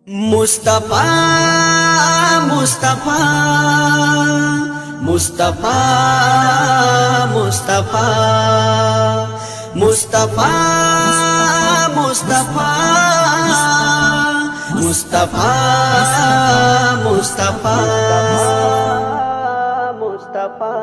মুস্তাফা মুস্তাফা মুস্তাফা মুস্তাফা মুস্তাফা মুস্তাফা মুস্তাফা মুস্তাফা মুস্তাফা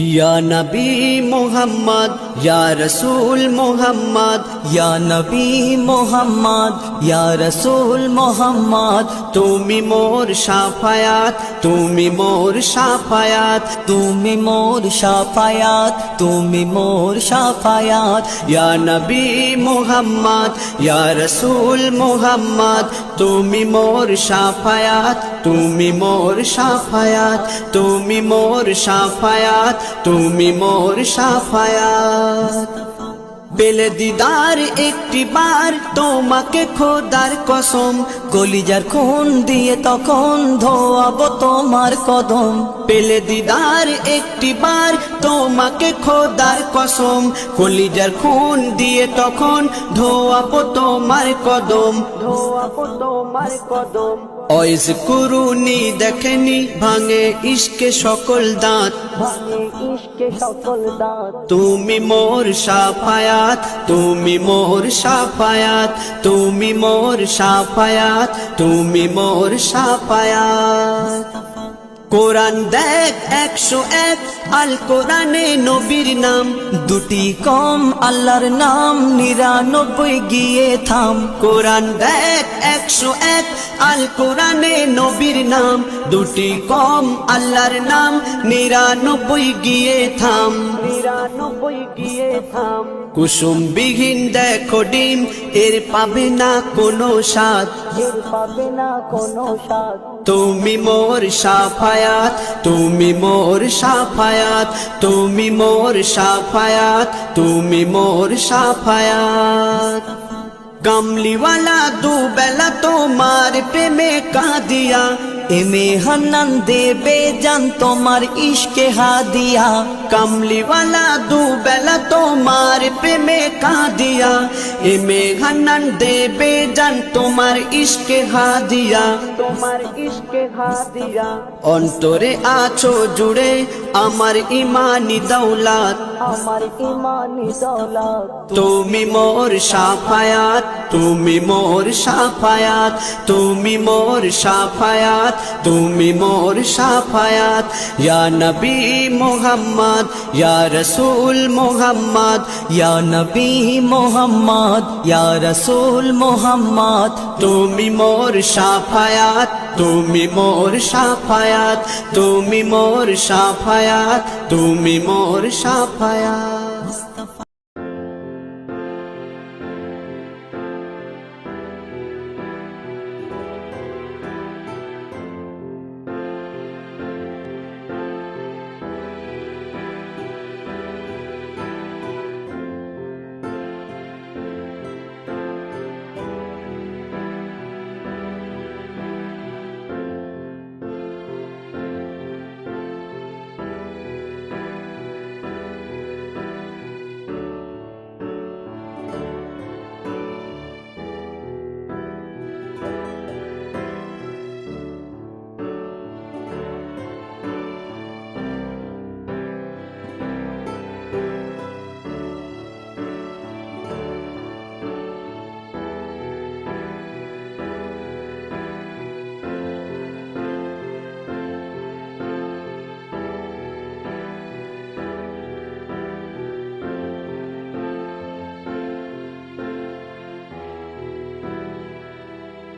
ইয়া নবী মুহাম্মদ ইয়া রাসূল মুহাম্মদ ইয়া নবী মুহাম্মদ ইয়া রাসূল মুহাম্মদ তুমি মোর শাফায়াত তুমি মোর শাফায়াত তুমি মোর শাফায়াত তুমি মোর শাফায়াত ইয়া নবী মুহাম্মদ ইয়া রাসূল মুহাম্মদ তুমি মোর শাফায়াত তুমি মোর শাফায়াত তুমি মোর শাফায়াত তুমি মোর শাফায়াত পেলে দিদার একটি বার তোমাকে খোদার কসম কলিজার খুন দিয়ে তখন ধোয়াবো তোমার কদম পেলে দিদার একটি বার তোমাকে খোদার কসম কলিজার খুন দিয়ে তখন ধোয়াবো তোমার কদম ধোয়াবো তোমার কদম ওইজ কুরুনি দেখেনি ভাঙে ইশকে সকল দাঁত ভাঙে ইশকে সকল দাঁত তুমি মোর শাফায়াত তুমি মোর শাফায়াত তুমি মোর শাফায়াত তুমি মোর শাফায়াত কোরআন দেখ 101 আল কোরআনে নবীর নাম দুটি কম আল্লাহর নাম 99 গিয়ে থাম কোরআন দেখ 101 আল কোরআনে নবীর নাম দুটি কম আল্লাহর নাম 99 গিয়ে থাম 99 গিয়ে থাম কুসুম বিহীন দেখো ডিম এর পাবে না কোনো স্বাদ এর পাবে না কোনো স্বাদ তুমি মোর শাফায়াত তুমি মোর শাফায়াত তুমি মোর শাফায়াত তুমি মোর শাফায়াত কামলিওয়ালা দুবেলা তোমার প্রেমে কাঁদিয়া এমে হান্নান দেবে জান তোমার ইশকে হাদিয়া কামলিওয়ালা দুবেলা তোমার প্রেমে কাঁদিয়া এমে হান্নান দেবে জান তোমার ইশকে হাদিয়া তোমার ইশকে হাদিয়া অন্তরে আছো জুড়ে আমার ইমানি দৌলত আমার ইমানি দৌলত তুমি মোর শাফায়াত তুমি মোর শাফায়াত তুমি মোর শাফায়াত তুমি মোর শাফায়াত ইয়া নবী মুহাম্মদ ইয়া রাসূল মুহাম্মদ ইয়া নবী মুহাম্মদ ইয়া রাসূল মুহাম্মদ তুমি মোর শাফায়াত তুমি মোর শাফায়াত তুমি মোর শাফায়াত তুমি মোর শাফায়াত